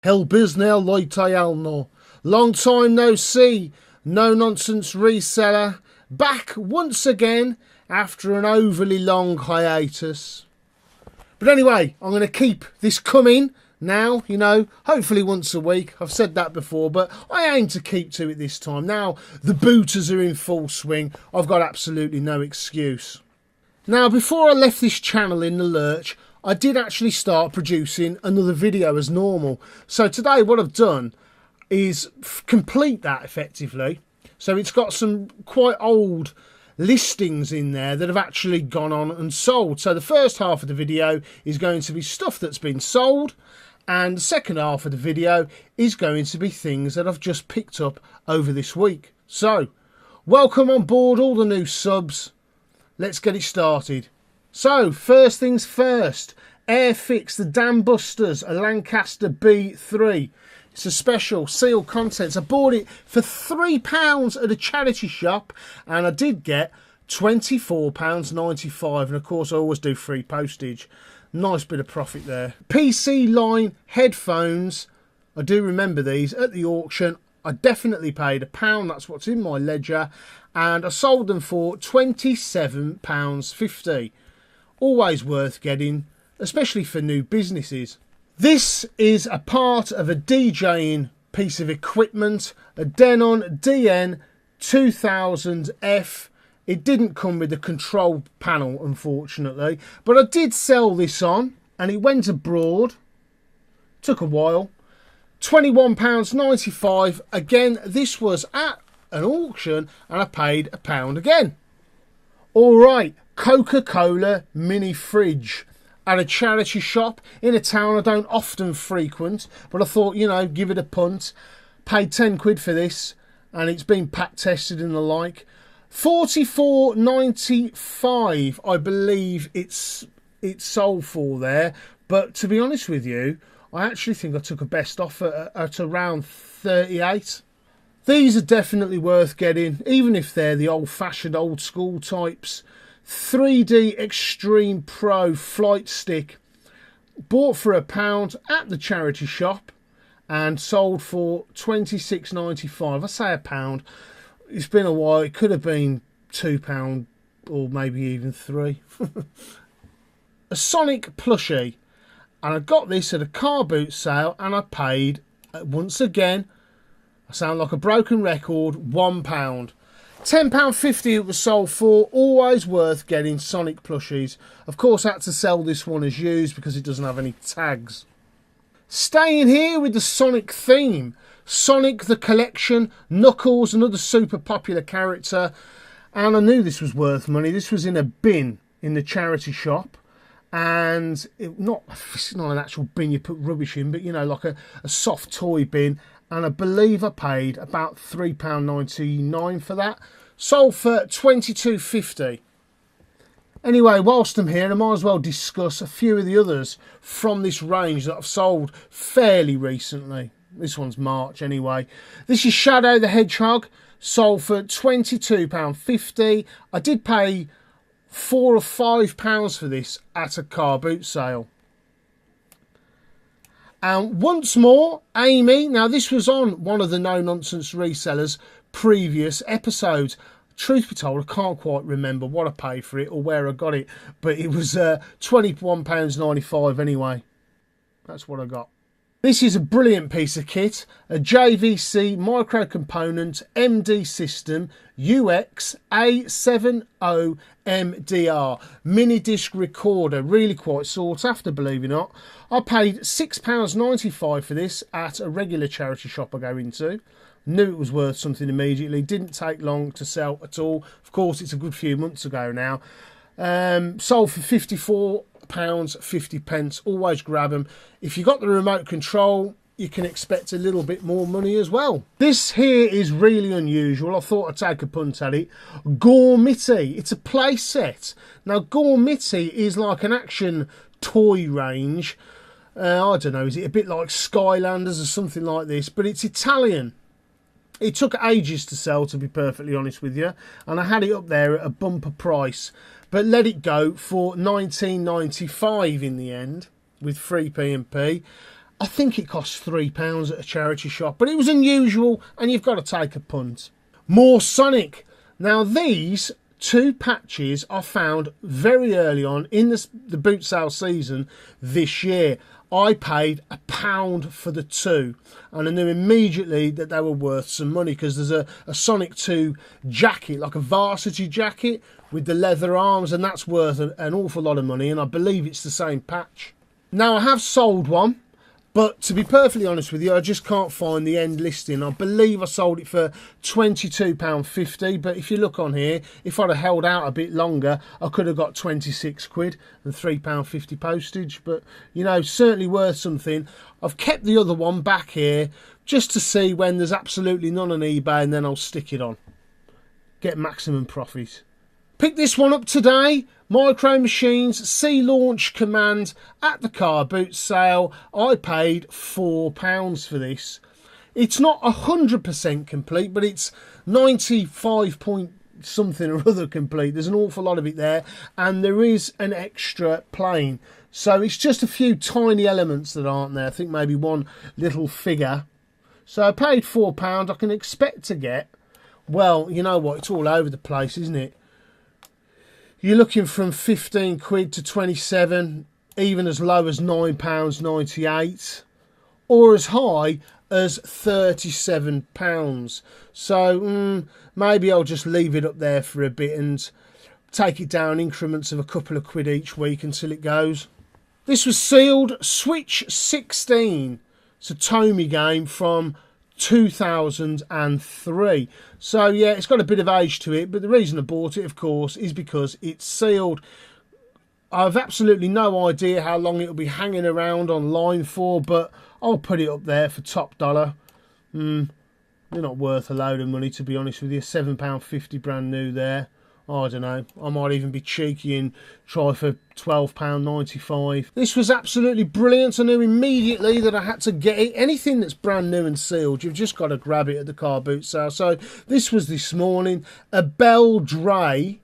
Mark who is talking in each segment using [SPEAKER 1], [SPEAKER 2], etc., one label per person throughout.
[SPEAKER 1] Hell biznell loitayalno. Long time no see. No nonsense reseller. Back once again after an overly long hiatus. But anyway, I'm going to keep this coming now, you know, hopefully once a week. I've said that before, but I aim to keep to it this time. Now the booters are in full swing. I've got absolutely no excuse. Now, before I left this channel in the lurch, I did actually start producing another video as normal. So today what I've done is complete that effectively. So it's got some quite old listings in there that have actually gone on and sold. So the first half of the video is going to be stuff that's been sold, and the second half of the video is going to be things that I've just picked up over this week. So welcome on board all the new subs. Let's get it started. So, first things first, Airfix, the Dam Busters, a Lancaster B3. It's a special sealed contents. I bought it for £3 at a charity shop, and I did get £24.95. And of course, I always do free postage. Nice bit of profit there. PC Line headphones. I do remember these at the auction. I definitely paid £1. That's what's in my ledger. And I sold them for £27.50. Always worth getting, especially for new businesses. This is a part of a DJing piece of equipment, a Denon DN 2000F. It didn't come with a control panel, unfortunately, but I did sell this on, and it went abroad. Took a while. £21.95. Again, this was at an auction, and I paid £1 again. All right. Coca-Cola Mini-Fridge at a charity shop in a town I don't often frequent, but I thought, you know, give it a punt. Paid 10 quid for this, and it's been pack tested and the like. $44.95 I believe it's sold for there, but to be honest with you, I actually think I took a best offer at around 38. These are definitely worth getting, even if they're the old-fashioned, old-school types. 3D Extreme Pro flight stick, bought for £1 at the charity shop and sold for £26.95. I say £1. It's been a while. It could have been £2 or maybe even £3. A Sonic plushie, and I got this at a car boot sale, and I paid, once again, I sound like a broken record, £1. £10.50 it was sold for. Always worth getting Sonic plushies. Of course, I had to sell this one as used because it doesn't have any tags. Staying here with the Sonic theme. Sonic the Collection, Knuckles, another super popular character. And I knew this was worth money. This was in a bin in the charity shop. And it's not an actual bin you put rubbish in, but, you know, like a soft toy bin. And I believe I paid about £3.99 for that. Sold for £22.50. Anyway, whilst I'm here, I might as well discuss a few of the others from this range that I've sold fairly recently. This one's March anyway. This is Shadow the Hedgehog. Sold for £22.50. I did pay £4 or £5 for this at a car boot sale. And once more, Amy. Now, this was on one of the No Nonsense Resellers previous episodes. Truth be told, I can't quite remember what I paid for it or where I got it, but it was £21.95 anyway. That's what I got. This is a brilliant piece of kit, a JVC micro component MD system UX A70MDR mini disc recorder, really quite sought after, believe it or not. I paid £6.95 for this at a regular charity shop I go into. Knew it was worth something immediately. Didn't take long to sell at all. Of course, it's a good few months ago now. Sold for £54.50. Always grab them. If you got the remote control, you can expect a little bit more money as well. This here is really unusual. I thought I'd take a punt at it. Gormity. It's a play set. Now, Gormity is like an action toy range. I don't know, is it a bit like Skylanders or something like this? But it's Italian. It took ages to sell, to be perfectly honest with you, and I had it up there at a bumper price, but let it go for £19.95 in the end with free P&P. I think it cost £3 at a charity shop, but it was unusual and you've got to take a punt. More Sonic. Now these two patches are found very early on in the boot sale season this year. I paid £1 for the two, and I knew immediately that they were worth some money because there's a Sonic 2 jacket, like a varsity jacket with the leather arms, and that's worth an awful lot of money, and I believe it's the same patch. Now I have sold one, but to be perfectly honest with you, I just can't find the end listing. I believe I sold it for £22.50, but if you look on here, if I'd have held out a bit longer, I could have got 26 quid and £3.50 postage. But, you know, certainly worth something. I've kept the other one back here just to see when there's absolutely none on eBay, and then I'll stick it on. Get maximum profit. Picked this one up today. Micro Machines C-Launch Command at the car boot sale. I paid £4 for this. It's not 100% complete, but it's 95 point something or other complete. There's an awful lot of it there, and there is an extra plane. So it's just a few tiny elements that aren't there. I think maybe one little figure. So I paid £4. I can expect to get, well, you know what, it's all over the place, isn't it? You're looking from 15 quid to 27, even as low as £9.98, or as high as £37. So maybe I'll just leave it up there for a bit and take it down increments of a couple of quid each week until it goes. This was sealed Switch 16. It's a Tomy game from 2003. So yeah, it's got a bit of age to it, but the reason I bought it, of course, is because it's sealed. I've absolutely no idea how long it'll be hanging around online for, but I'll put it up there for top dollar. They're not worth a load of money, to be honest with you. £7.50 brand new there. I don't know, I might even be cheeky and try for £12.95. This was absolutely brilliant. I knew immediately that I had to get it. Anything that's brand new and sealed, you've just got to grab it at the car boot sale. So this was this morning. A Bell Dray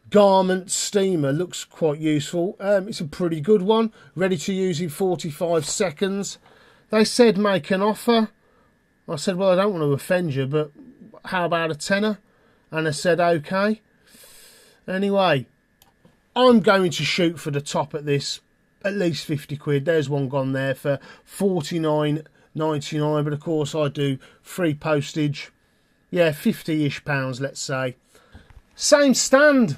[SPEAKER 1] garment steamer. Looks quite useful. It's a pretty good one. Ready to use in 45 seconds. They said make an offer. I said, well, I don't want to offend you, but how about a tenner? And I said, okay. Anyway, I'm going to shoot for the top at this, at least 50 quid. There's one gone there for £49.99, but of course I do free postage. Yeah, 50-ish pounds, let's say. Same stand.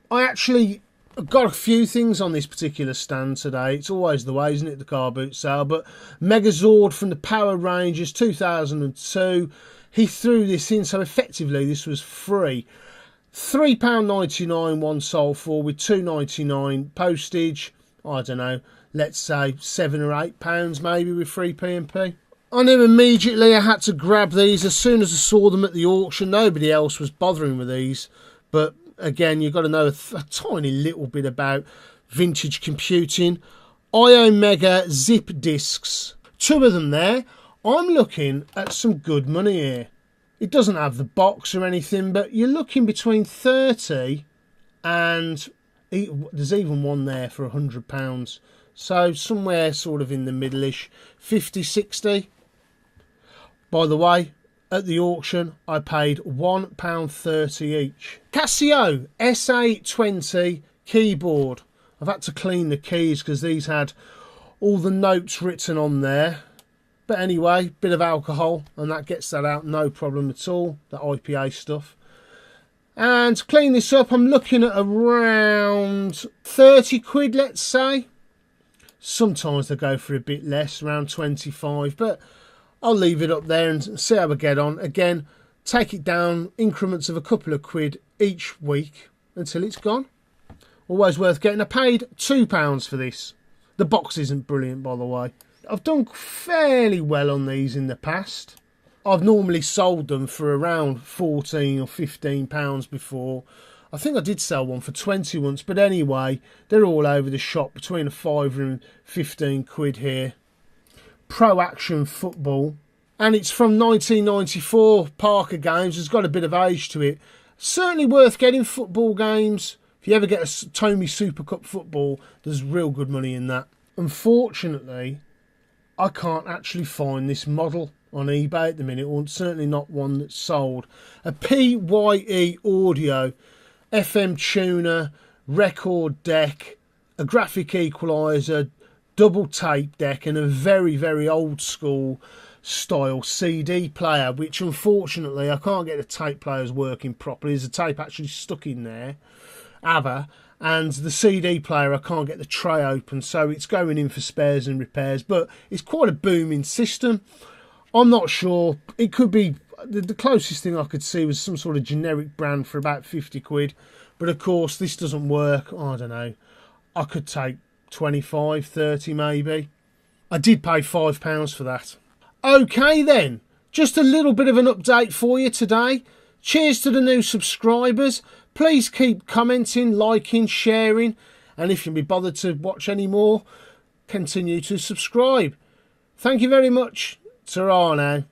[SPEAKER 1] I actually got a few things on this particular stand today. It's always the way, isn't it, the car boot sale? But Megazord from the Power Rangers 2002. He threw this in, so effectively this was free. £3.99 one sold for, with £2.99 postage. I don't know, let's say £7 or £8 maybe with free P&P. I knew immediately I had to grab these as soon as I saw them at the auction. Nobody else was bothering with these, but again, you've got to know a tiny little bit about vintage computing. Iomega zip discs, 2 of them there. I'm looking at some good money here. It doesn't have the box or anything, but you're looking between 30 and there's even one there for £100. So somewhere sort of in the middle-ish, 50, 60. By the way, at the auction, I paid £1.30 each. Casio SA20 keyboard. I've had to clean the keys because these had all the notes written on there. But anyway, bit of alcohol and that gets that out, no problem at all, the IPA stuff. And to clean this up, I'm looking at around 30 quid, let's say. Sometimes they go for a bit less, around 25, but I'll leave it up there and see how I get on. Again, take it down increments of a couple of quid each week until it's gone. Always worth getting. I paid £2 for this. The box isn't brilliant, by the way. I've done fairly well on these in the past. I've normally sold them for around £14 or £15 before. I think I did sell one for 20 once, but anyway, they're all over the shop, between a £5 and 15 quid here. Proaction Football, and it's from 1994, Parker Games. It's got a bit of age to it. Certainly worth getting football games. If you ever get a Tomy Super Cup football, there's real good money in that. Unfortunately, I can't actually find this model on eBay at the minute, or certainly not one that's sold. A PYE audio, FM tuner, record deck, a graphic equalizer, double tape deck, and a very, very old school style CD player, which unfortunately I can't get the tape players working properly. There's a tape actually stuck in there, and the CD player, I can't get the tray open, so it's going in for spares and repairs. But it's quite a booming system. I'm not sure. It could be, the closest thing I could see was some sort of generic brand for about 50 quid. But of course, this doesn't work. I don't know. I could take 25, 30 maybe. I did pay £5 for that. Okay then, just a little bit of an update for you today. Cheers to the new subscribers. Please keep commenting, liking, sharing. And if you can be bothered to watch any more, continue to subscribe. Thank you very much. Ta-ra now.